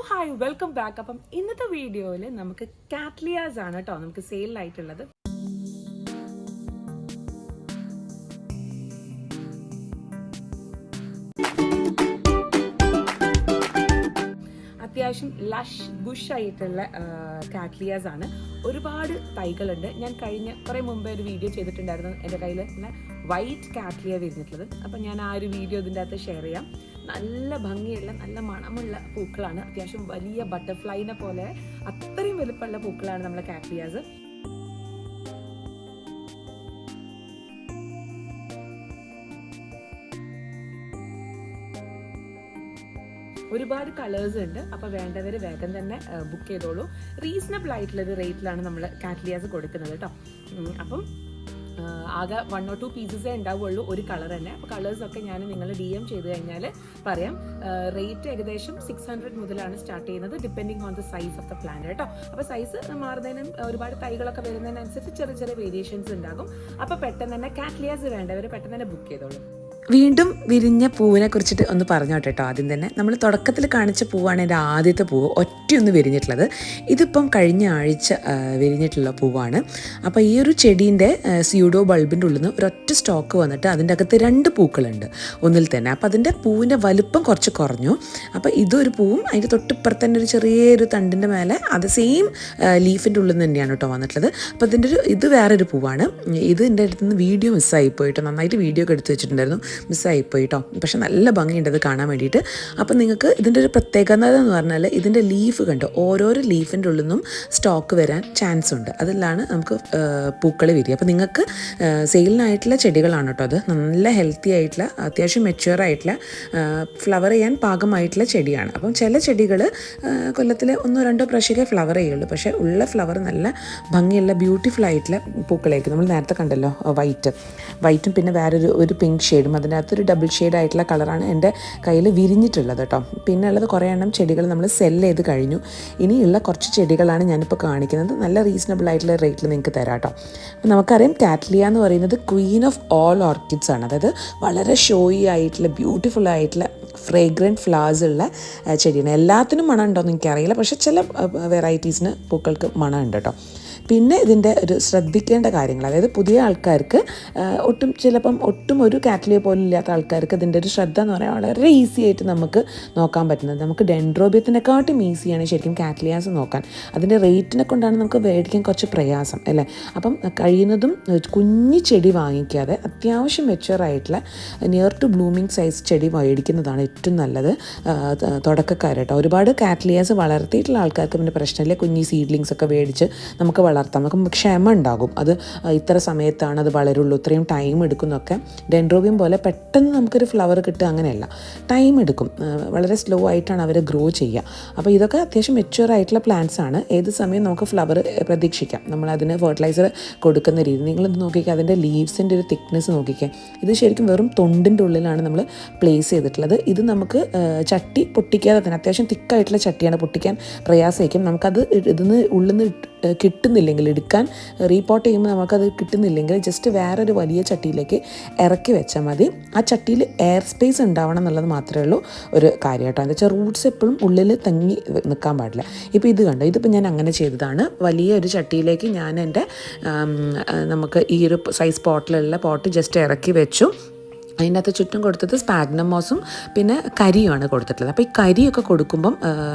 Hi welcome back. അപ്പം ഇന്നത്തെ വീഡിയോയിൽ നമുക്ക് കാറ്റ്ലിയാസ് ആണ് കേട്ടോ നമുക്ക് സെയിലായിട്ടുള്ളത്. അത്യാവശ്യം ലഷ് ബുഷ് ആയിട്ടുള്ള കാറ്റ്ലിയാസ് ആണ്. ഒരുപാട് തൈകളുണ്ട്. ഞാൻ കഴിഞ്ഞ കുറേ മുമ്പേ ഒരു വീഡിയോ ചെയ്തിട്ടുണ്ടായിരുന്നു എൻ്റെ കയ്യിൽ ഇങ്ങനെ വൈറ്റ് കാറ്റ്ലിയ വരുന്നിട്ടുള്ളത്. അപ്പം ഞാൻ ആ ഒരു വീഡിയോ ഇതിൻ്റെ അകത്ത് ഷെയർ ചെയ്യാം. നല്ല ഭംഗിയുള്ള നല്ല മണമുള്ള പൂക്കളാണ്. അത്യാവശ്യം വലിയ ബട്ടർഫ്ലൈനെ പോലെ അത്രയും വലുപ്പമുള്ള പൂക്കളാണ് നമ്മളെ കാറ്റ്ലിയാസ്. ഒരുപാട് കളേഴ്സ് ഉണ്ട്. അപ്പോൾ വേണ്ടവർ വേഗം തന്നെ ബുക്ക് ചെയ്തോളൂ. റീസണബിൾ ആയിട്ടുള്ളൊരു റേറ്റിലാണ് നമ്മൾ കാറ്റ്ലിയാസ് കൊടുക്കുന്നത് കേട്ടോ. അപ്പം ആകെ 1 or 2 പീസസേ ഉണ്ടാവുള്ളൂ ഒരു കളർ തന്നെ. അപ്പോൾ കളേഴ്സൊക്കെ ഞാൻ നിങ്ങൾ DM ചെയ്ത് കഴിഞ്ഞാൽ പറയാം. റേറ്റ് ഏകദേശം 600 മുതലാണ് സ്റ്റാർട്ട് ചെയ്യുന്നത്, depending on the size of the plant കേട്ടോ. അപ്പോൾ സൈസ് മാറുന്നതിനും ഒരുപാട് തൈകളൊക്കെ വരുന്നതിനനുസരിച്ച് ചെറിയ ചെറിയ വേരിയേഷൻസ് ഉണ്ടാകും. അപ്പോൾ പെട്ടെന്ന് തന്നെ കാറ്റ്ലിയാസ് വേണ്ടവർ പെട്ടെന്ന് തന്നെ ബുക്ക് ചെയ്തോളൂ. വീണ്ടും വിരിഞ്ഞ പൂവിനെ കുറിച്ചിട്ട് ഒന്ന് പറഞ്ഞോട്ടെ കേട്ടോ. ആദ്യം തന്നെ നമ്മൾ തുടക്കത്തിൽ കാണിച്ച പൂവാണ് എൻ്റെ ആദ്യത്തെ പൂവ് ഒറ്റയൊന്ന് വിരിഞ്ഞിട്ടുള്ളത്. ഇതിപ്പം കഴിഞ്ഞ ആഴ്ച വിരിഞ്ഞിട്ടുള്ള പൂവാണ്. അപ്പോൾ ഈ ഒരു ചെടീൻ്റെ സ്യൂഡോ ബൾബിൻ്റെ ഉള്ളിൽ നിന്ന് ഒരൊറ്റ സ്റ്റോക്ക് വന്നിട്ട് അതിൻ്റെ അകത്ത് 2 പൂക്കളുണ്ട് ഒന്നിൽ തന്നെ. അപ്പോൾ അതിൻ്റെ പൂവിൻ്റെ വലുപ്പം കുറച്ച് കുറഞ്ഞു. അപ്പോൾ ഇതൊരു പൂവും അതിൻ്റെ തൊട്ടിപ്പുറത്ത് തന്നെ ഒരു ചെറിയൊരു തണ്ടിൻ്റെ മേലെ അത് സെയിം ലീഫിൻ്റെ ഉള്ളിൽ നിന്ന് തന്നെയാണ് കേട്ടോ വന്നിട്ടുള്ളത്. അപ്പോൾ ഇതിൻ്റെ ഇത് വേറൊരു പൂവാണ്. ഇത് എൻ്റെ അടുത്ത് നിന്ന് വീഡിയോ മിസ്സായിപ്പോയി കേട്ടോ. നന്നായിട്ട് വീഡിയോ ഒക്കെ എടുത്ത് വെച്ചിട്ടുണ്ടായിരുന്നു, മിസ്സായിപ്പോയി കേട്ടോ. പക്ഷെ നല്ല ഭംഗിയുണ്ട് അത് കാണാൻ വേണ്ടിയിട്ട്. അപ്പം നിങ്ങൾക്ക് ഇതിൻ്റെ ഒരു പ്രത്യേകത എന്ന് പറഞ്ഞാൽ ഇതിൻ്റെ ലീഫ് കണ്ടോ, ഓരോരോ ലീഫിൻ്റെ ഉള്ളിൽ നിന്നും സ്റ്റോക്ക് വരാൻ ചാൻസ് ഉണ്ട്. അതിലാണ് നമുക്ക് പൂക്കൾ വിരിയുക. അപ്പോൾ നിങ്ങൾക്ക് സെയിലിനായിട്ടുള്ള ചെടികളാണ് കേട്ടോ അത്. നല്ല ഹെൽത്തി ആയിട്ടുള്ള അത്യാവശ്യം മെച്യൂർ ആയിട്ടുള്ള ഫ്ലവർ ചെയ്യാൻ പാകമായിട്ടുള്ള ചെടിയാണ്. അപ്പം ചില ചെടികൾ കൊല്ലത്തിൽ 1-2 പ്രാവശ്യമൊക്കെ ഫ്ലവർ ചെയ്യുള്ളൂ. പക്ഷേ ഉള്ള ഫ്ലവർ നല്ല ഭംഗിയുള്ള ബ്യൂട്ടിഫുൾ ആയിട്ടുള്ള പൂക്കളായിരിക്കും. നമ്മൾ നേരത്തെ കണ്ടല്ലോ വൈറ്റും പിന്നെ വേറൊരു പിങ്ക് ഷെയ്ഡും, അതിൻ്റെ അകത്തൊരു ഡബിൾ ഷെയ്ഡ് ആയിട്ടുള്ള കളറാണ് എൻ്റെ കയ്യിൽ വിരിഞ്ഞിട്ടുള്ളത് കേട്ടോ. പിന്നെ ഉള്ളത് കുറേ എണ്ണം ചെടികൾ നമ്മൾ സെല്ല് ചെയ്ത് കഴിഞ്ഞു. ഇനിയുള്ള കുറച്ച് ചെടികളാണ് ഞാനിപ്പോൾ കാണിക്കുന്നത്. നല്ല റീസണബിൾ ആയിട്ടുള്ള റേറ്റിൽ നിങ്ങൾക്ക് തരാം കേട്ടോ. അപ്പോൾ നമുക്കറിയാം കാറ്റ്ലിയ എന്ന് പറയുന്നത് ക്വീൻ ഓഫ് ഓൾ ഓർക്കിഡ്സ് ആണ്. അതായത് വളരെ ഷോയി ആയിട്ടുള്ള ബ്യൂട്ടിഫുൾ ആയിട്ടുള്ള ഫ്രേഗ്രൻറ്റ് ഫ്ലവേഴ്സ് ഉള്ള ചെടിയാണ്. എല്ലാത്തിനും മണം ഉണ്ടോ എന്ന് എനിക്കറിയില്ല, പക്ഷേ ചില വെറൈറ്റീസിന് പൂക്കൾക്ക് മണം ഉണ്ട് കേട്ടോ. പിന്നെ ഇതിൻ്റെ ഒരു ശ്രദ്ധിക്കേണ്ട കാര്യങ്ങൾ, അതായത് പുതിയ ആൾക്കാർക്ക് ഒട്ടും ഒരു കാറ്റ്ലിയ പോലും ഇല്ലാത്ത ആൾക്കാർക്ക് ഇതിൻ്റെ ഒരു ശ്രദ്ധ എന്ന് പറയാൻ വളരെ ഈസി ആയിട്ട് നമുക്ക് നോക്കാൻ പറ്റുന്നത്. നമുക്ക് ഡെൻഡ്രോബിയത്തിനെക്കാട്ടും ഈസിയാണ് ശരിക്കും കാറ്റ്ലിയാസ് നോക്കാൻ. അതിൻ്റെ റേറ്റിനെ കൊണ്ടാണ് നമുക്ക് മേടിക്കാൻ കുറച്ച് പ്രയാസം അല്ലേ. അപ്പം കഴിയുന്നതും കുഞ്ഞി ചെടി വാങ്ങിക്കാതെ അത്യാവശ്യം മെച്യൂറായിട്ടുള്ള നിയർ ടു ബ്ലൂമിങ് സൈസ് ചെടി മേടിക്കുന്നതാണ് ഏറ്റവും നല്ലത് തുടക്കക്കാരായിട്ടോ. ഒരുപാട് കാറ്റ്ലിയാസ് വളർത്തിയിട്ടുള്ള ആൾക്കാർക്ക് പിന്നെ പ്രശ്നമില്ല. കുഞ്ഞി സീഡ്ലിങ്സ് ഒക്കെ മേടിച്ച് നമുക്ക് വളർത്താം. നമുക്ക് ക്ഷമ ഉണ്ടാകും. അത് ഇത്ര സമയത്താണ് അത് വളരുള്ളൂ, ഇത്രയും ടൈം എടുക്കുന്നൊക്കെ. ഡെൻഡ്രോബിയം പോലെ പെട്ടെന്ന് നമുക്കൊരു ഫ്ലവർ കിട്ടുക അങ്ങനെയല്ല, ടൈം എടുക്കും. വളരെ സ്ലോ ആയിട്ടാണ് അവർ ഗ്രോ ചെയ്യുക. അപ്പോൾ ഇതൊക്കെ അത്യാവശ്യം മെച്യൂർ ആയിട്ടുള്ള പ്ലാന്റ്സ് ആണ്. ഏത് സമയം നമുക്ക് ഫ്ലവർ പ്രതീക്ഷിക്കാം. നമ്മളതിന് ഫെർട്ടിലൈസർ കൊടുക്കുന്ന രീതി നിങ്ങളിത് നോക്കിക്കുക. അതിൻ്റെ ലീവ്സിൻ്റെ ഒരു തിക്നെസ് നോക്കിക്കുക. ഇത് ശരിക്കും വെറും തൊണ്ടിൻ്റെ ഉള്ളിലാണ് നമ്മൾ പ്ലേസ് ചെയ്തിട്ടുള്ളത്. ഇത് നമുക്ക് ചട്ടി പൊട്ടിക്കാതെ തന്നെ അത്യാവശ്യം തിക്കായിട്ടുള്ള ചട്ടിയാണ്, പൊട്ടിക്കാൻ പ്രയാസമായിരിക്കും. നമുക്കത് ഇതിന് ഉള്ളിൽ നിന്ന് കിട്ടുന്നില്ലെങ്കിൽ, എടുക്കാൻ റീപോർട്ട് ചെയ്യുമ്പോൾ നമുക്കത് കിട്ടുന്നില്ലെങ്കിൽ ജസ്റ്റ് വേറൊരു വലിയ ചട്ടിയിലേക്ക് ഇറക്കി വെച്ചാൽ മതി. ആ ചട്ടിയിൽ എയർ സ്പേസ് ഉണ്ടാവണം എന്നുള്ളത് മാത്രമേ ഉള്ളൂ ഒരു കാര്യം കേട്ടോ. എന്താ വെച്ചാൽ റൂട്ട്സ് എപ്പോഴും ഉള്ളിൽ തങ്ങി നിൽക്കാൻ പാടില്ല. ഇപ്പോൾ ഇത് കണ്ടോ, ഇതിപ്പോൾ ഞാൻ അങ്ങനെ ചെയ്തതാണ്. വലിയ ഒരു ചട്ടിയിലേക്ക് ഞാൻ എൻ്റെ നമുക്ക് ഈ ഒരു സൈസ് പോട്ട് ജസ്റ്റ് ഇറക്കി വെച്ചു. അതിൻ്റെ അകത്ത് ചുറ്റും കൊടുത്തത് സ്പാഗ്നം മോസും പിന്നെ കരിയുമാണ് കൊടുത്തിട്ടുള്ളത്. അപ്പോൾ ഈ കരിയൊക്കെ കൊടുക്കുമ്പം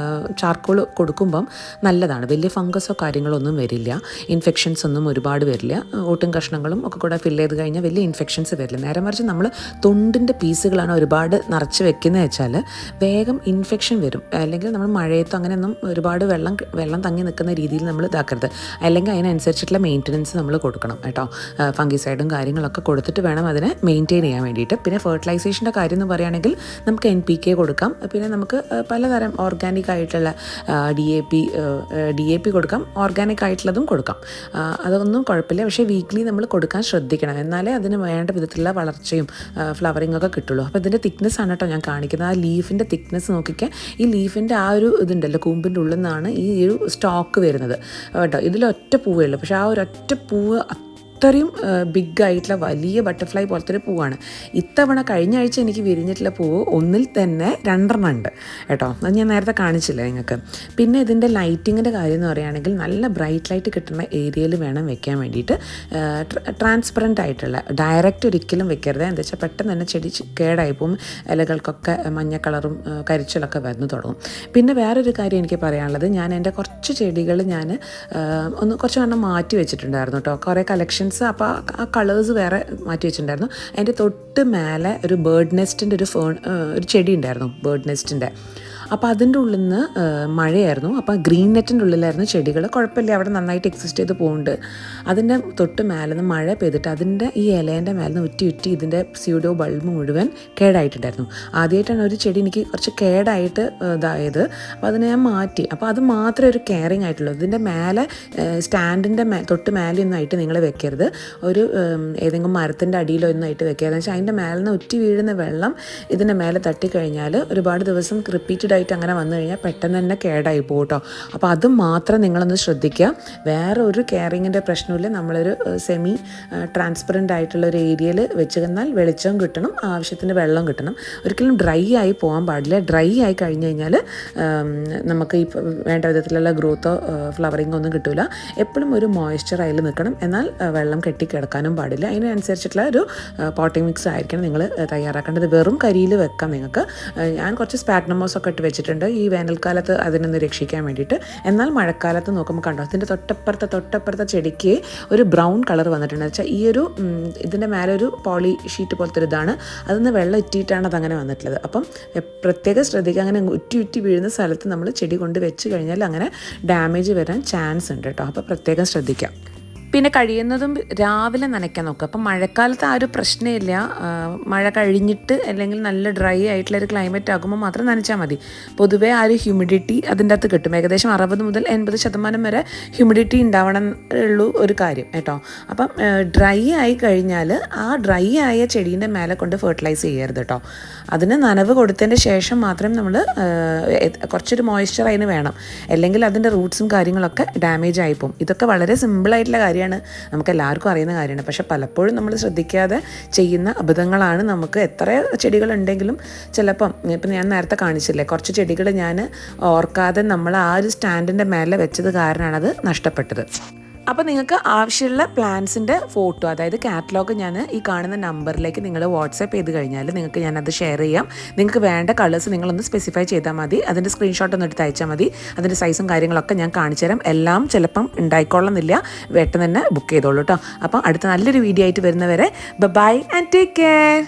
ചാർക്കോൾ കൊടുക്കുമ്പം നല്ലതാണ്. വലിയ ഫംഗസോ കാര്യങ്ങളോ ഒന്നും വരില്ല, ഇൻഫെക്ഷൻസ് ഒന്നും ഒരുപാട് വരില്ല. ഓട്ടും കഷ്ണങ്ങളും ഒക്കെ കൂടെ ഫില്ല് ചെയ്ത് കഴിഞ്ഞാൽ വലിയ ഇൻഫെക്ഷൻസ് വരില്ല. നേരെ മറിച്ച് നമ്മൾ തൊണ്ടിൻ്റെ പീസുകളാണ് ഒരുപാട് നിറച്ച് വെക്കുന്നത് വെച്ചാൽ വേഗം ഇൻഫെക്ഷൻ വരും. അല്ലെങ്കിൽ നമ്മൾ മഴയത്തോ അങ്ങനെയൊന്നും ഒരുപാട് വെള്ളം തങ്ങി നിൽക്കുന്ന രീതിയിൽ നമ്മൾ ഇതാക്കരുത്. അല്ലെങ്കിൽ അതിനനുസരിച്ചിട്ടുള്ള മെയിൻ്റനൻസ് നമ്മൾ കൊടുക്കണം കേട്ടോ. ഫംഗിസൈഡും കാര്യങ്ങളൊക്കെ കൊടുത്തിട്ട് വേണം അതിനെ മെയിൻറ്റെയിൻ ചെയ്യാൻ വേണ്ടിയിട്ട്. പിന്നെ ഫെർട്ടിലൈസേഷൻ്റെ കാര്യം എന്ന് പറയുകയാണെങ്കിൽ നമുക്ക് NPK കൊടുക്കാം. പിന്നെ നമുക്ക് പലതരം ഓർഗാനിക് ആയിട്ടുള്ള DAP കൊടുക്കാം, ഓർഗാനിക് ആയിട്ടുള്ളതും കൊടുക്കാം. അതൊന്നും കുഴപ്പമില്ല. പക്ഷേ വീക്ക്ലി നമ്മൾ കൊടുക്കാൻ ശ്രദ്ധിക്കണം. എന്നാലേ അതിന് വേണ്ട വിധത്തിലുള്ള വളർച്ചയും ഫ്ലവറിങ് ഒക്കെ കിട്ടുള്ളൂ. അപ്പോൾ ഇതിൻ്റെ തിക്നെസ് ആണ് കേട്ടോ ഞാൻ കാണിക്കുന്നത്. ആ ലീഫിൻ്റെ തിക്നെസ് നോക്കിക്കാൻ. ഈ ലീഫിൻ്റെ ആ ഒരു ഇതുണ്ടല്ലോ, കൂമ്പിൻ്റെ ഉള്ളിൽ നിന്നാണ് ഈ ഒരു സ്റ്റോക്ക് വരുന്നത് കേട്ടോ. ഇതിലൊറ്റ പൂവേ ഉള്ളൂ. പക്ഷേ ആ ഒരൊറ്റ പൂവ് അത്രയും ബിഗ് ആയിട്ടുള്ള വലിയ ബട്ടർഫ്ലൈ പോലത്തെ ഒരു പൂവാണ്. ഇത്തവണ കഴിഞ്ഞ ആഴ്ച എനിക്ക് വിരിഞ്ഞിട്ടുള്ള പൂവ് ഒന്നിൽ തന്നെ 2 ഉണ്ട് കേട്ടോ. അത് ഞാൻ നേരത്തെ കാണിച്ചില്ല നിങ്ങൾക്ക്. പിന്നെ ഇതിൻ്റെ ലൈറ്റിങ്ങിൻ്റെ കാര്യം എന്ന് പറയുകയാണെങ്കിൽ നല്ല ബ്രൈറ്റ് ലൈറ്റ് കിട്ടുന്ന ഏരിയയിൽ വേണം വെക്കാൻ വേണ്ടിയിട്ട്. ട്രാൻസ്പെറൻ്റ് ആയിട്ടുള്ള ഡയറക്റ്റ് ഒരിക്കലും വെക്കരുത്. എന്താ വെച്ചാൽ പെട്ടെന്ന് തന്നെ ചെടി കേടായി പോകും. ഇലകൾക്കൊക്കെ മഞ്ഞ കളറും കരിച്ചിലൊക്കെ വന്നു തുടങ്ങും. പിന്നെ വേറൊരു കാര്യം എനിക്ക് പറയാനുള്ളത്, ഞാൻ എൻ്റെ കുറച്ച് ചെടികൾ ഞാൻ കുറച്ച് എണ്ണം മാറ്റി വെച്ചിട്ടുണ്ടായിരുന്നു കേട്ടോ, കുറേ കളക്ഷൻസ്. അപ്പോൾ ആ കളേഴ്സ് വേറെ മാറ്റി വെച്ചിട്ടുണ്ടായിരുന്നു. അതിൻ്റെ തൊട്ട് മേലെ ഒരു ബേർഡ് നെസ്റ്റിൻ്റെ ഒരു ചെടി ഉണ്ടായിരുന്നു, ബേർഡ് നെസ്റ്റിൻ്റെ. അപ്പോൾ അതിൻ്റെ ഉള്ളിൽ നിന്ന് മഴയായിരുന്നു. അപ്പോൾ ഗ്രീൻ നെറ്റിൻ്റെ ഉള്ളിലായിരുന്നു ചെടികൾ. കുഴപ്പമില്ല, അവിടെ നന്നായിട്ട് എക്സിസ്റ്റ് ചെയ്ത് പോകുന്നുണ്ട്. അതിൻ്റെ തൊട്ട് മേലെ നിന്ന് മഴ പെയ്തിട്ട് അതിൻ്റെ ഈ ഇലേൻ്റെ മേലെ നിന്ന് ഉറ്റി ഇതിൻ്റെ സ്യൂഡോ ബൾബ് മുഴുവൻ കേടായിട്ടുണ്ടായിരുന്നു. ആദ്യമായിട്ടാണ് ഒരു ചെടി എനിക്ക് കുറച്ച് കേടായിട്ട് ഇതായത്. അപ്പോൾ അതിനെ ഞാൻ മാറ്റി. അപ്പോൾ അത് മാത്രമേ ഒരു കെയറിങ് ആയിട്ടുള്ളൂ. ഇതിൻ്റെ മേലെ സ്റ്റാൻഡിൻ്റെ തൊട്ട് മേലെയൊന്നും ആയിട്ട് നിങ്ങൾ വെക്കരുത്. ഒരു ഏതെങ്കിലും മരത്തിൻ്റെ അടിയിലോ ഒന്നായിട്ട് വെക്കരുത്. എന്ന് വെച്ചാൽ അതിൻ്റെ മേലെ നിന്ന് ഉറ്റി വീഴുന്ന വെള്ളം ഇതിൻ്റെ മേലെ തട്ടിക്കഴിഞ്ഞാൽ ഒരുപാട് ദിവസം റിപ്പീറ്റഡ് ആയിട്ട് അങ്ങനെ വന്നു കഴിഞ്ഞാൽ പെട്ടെന്ന് തന്നെ കേടായി പോകും കേട്ടോ. അപ്പോൾ അത് മാത്രം നിങ്ങളൊന്ന് ശ്രദ്ധിക്കുക. വേറെ ഒരു കെയറിങ്ങിൻ്റെ പ്രശ്നമില്ല. നമ്മളൊരു സെമി ട്രാൻസ്പെറൻ്റ് ആയിട്ടുള്ള ഒരു ഏരിയയിൽ വെച്ച് കഴിഞ്ഞാൽ വെളിച്ചം കിട്ടണം, ആവശ്യത്തിന് വെള്ളം കിട്ടണം. ഒരിക്കലും ഡ്രൈ ആയി പോകാൻ പാടില്ല. ഡ്രൈ ആയി കഴിഞ്ഞ് കഴിഞ്ഞാൽ നമുക്ക് ഈ വേണ്ട വിധത്തിലുള്ള ഗ്രോത്തോ ഫ്ലവറിങ്ങോ ഒന്നും കിട്ടില്ല. എപ്പോഴും ഒരു മോയ്സ്ചർ അതിൽ നിൽക്കണം. എന്നാൽ വെള്ളം കെട്ടിക്കിടക്കാനും പാടില്ല. അതിനനുസരിച്ചിട്ടുള്ള ഒരു പോട്ടിംഗ് മിക്സ് ആയിരിക്കണം നിങ്ങൾ തയ്യാറാക്കേണ്ടത്. വെറും കരിയിൽ വെക്കാം നിങ്ങൾക്ക്. ഞാൻ കുറച്ച് സ്പാഗ്നമോസ് ഒക്കെ ഇട്ട് വെച്ചിട്ടുണ്ട് ഈ വേനൽക്കാലത്ത് അതിനൊന്ന് രക്ഷിക്കാൻ വേണ്ടിയിട്ട്. എന്നാൽ മഴക്കാലത്ത് നോക്കുമ്പോൾ കണ്ടോ, അതിൻ്റെ തൊട്ടപ്പുറത്തെ ചെടിക്ക് ഒരു ബ്രൗൺ കളർ വന്നിട്ടുണ്ട്. വെച്ചാൽ ഈ ഒരു ഇതിൻ്റെ മേലെ ഒരു പോളി ഷീറ്റ് പോലത്തെ ഒരു ഇതാണ്, അതിന്ന് വെള്ളം ഇറ്റിയിട്ടാണ് അതങ്ങനെ വന്നിട്ടുള്ളത്. അപ്പം പ്രത്യേകം ശ്രദ്ധിക്കുക. അങ്ങനെ ഉറ്റി വീഴുന്ന സ്ഥലത്ത് നമ്മൾ ചെടി കൊണ്ട് വെച്ച് കഴിഞ്ഞാൽ അങ്ങനെ ഡാമേജ് വരാൻ ചാൻസ് ഉണ്ട് കേട്ടോ. അപ്പോൾ പ്രത്യേകം ശ്രദ്ധിക്കാം. പിന്നെ കഴിയുന്നതും രാവിലെ നനയ്ക്കാൻ നോക്കുക. അപ്പം മഴക്കാലത്ത് ആ ഒരു പ്രശ്നമില്ല. മഴ കഴിഞ്ഞിട്ട് അല്ലെങ്കിൽ നല്ല ഡ്രൈ ആയിട്ടുള്ളൊരു ക്ലൈമറ്റ് ആകുമ്പോൾ മാത്രം നനച്ചാൽ മതി. പൊതുവേ ആ ഒരു ഹ്യൂമിഡിറ്റി അതിൻ്റെ അകത്ത് കിട്ടും. ഏകദേശം 60 മുതൽ 80% വരെ ഹ്യൂമിഡിറ്റി ഉണ്ടാവണം ഉള്ളൂ ഒരു കാര്യം കേട്ടോ. അപ്പം ഡ്രൈ ആയി കഴിഞ്ഞാൽ ആ ഡ്രൈ ആയ ചെടീൻ്റെ മേലെ കൊണ്ട് ഫെർട്ടിലൈസ് ചെയ്യരുത് കേട്ടോ. അതിന് നനവ് കൊടുത്തതിൻ്റെ ശേഷം മാത്രം നമ്മൾ കുറച്ചൊരു മോയ്സ്ചർ അതിന് വേണം. അല്ലെങ്കിൽ അതിൻ്റെ റൂട്ട്സും കാര്യങ്ങളൊക്കെ ഡാമേജ് ആയിപ്പോവും. ഇതൊക്കെ വളരെ സിമ്പിളായിട്ടുള്ള കാര്യമാണ്, നമുക്ക് എല്ലാവർക്കും അറിയുന്ന കാര്യമാണ്. പക്ഷെ പലപ്പോഴും നമ്മൾ ശ്രദ്ധിക്കാതെ ചെയ്യുന്ന അബദ്ധങ്ങളാണ്. നമുക്ക് എത്ര ചെടികളുണ്ടെങ്കിലും ചിലപ്പം ഇപ്പം ഞാൻ നേരത്തെ കാണിച്ചില്ലേ, കുറച്ച് ചെടികൾ ഞാൻ ഓർക്കാതെ നമ്മൾ ആ ഒരു സ്റ്റാൻഡിൻ്റെ മേലെ വെച്ചത് കാരണമാണ് അത് നഷ്ടപ്പെട്ടത്. അപ്പോൾ നിങ്ങൾക്ക് ആവശ്യമുള്ള പ്ലാന്റ്സിൻ്റെ ഫോട്ടോ, അതായത് കാറ്റലോഗ് ഞാൻ ഈ കാണുന്ന നമ്പറിലേക്ക് നിങ്ങൾ വാട്സാപ്പ് ചെയ്ത് കഴിഞ്ഞാൽ നിങ്ങൾക്ക് ഞാനത് ഷെയർ ചെയ്യാം. നിങ്ങൾക്ക് വേണ്ട കളേഴ്സ് നിങ്ങളൊന്ന് സ്പെസിഫൈ ചെയ്താൽ മതി. അതിൻ്റെ സ്ക്രീൻഷോട്ട് ഒന്ന് എടുത്ത് അയച്ചാൽ മതി. അതിൻ്റെ സൈസും കാര്യങ്ങളൊക്കെ ഞാൻ കാണിച്ചു തരാം. എല്ലാം ചിലപ്പം ഉണ്ടായിക്കൊള്ളുന്നില്ല, പെട്ടെന്ന് തന്നെ ബുക്ക് ചെയ്തോളൂ കേട്ടോ. അപ്പം അടുത്ത നല്ലൊരു വീഡിയോ ആയിട്ട് വരുന്നവരെ ബൈ ആൻഡ് ടേക്ക് കെയർ.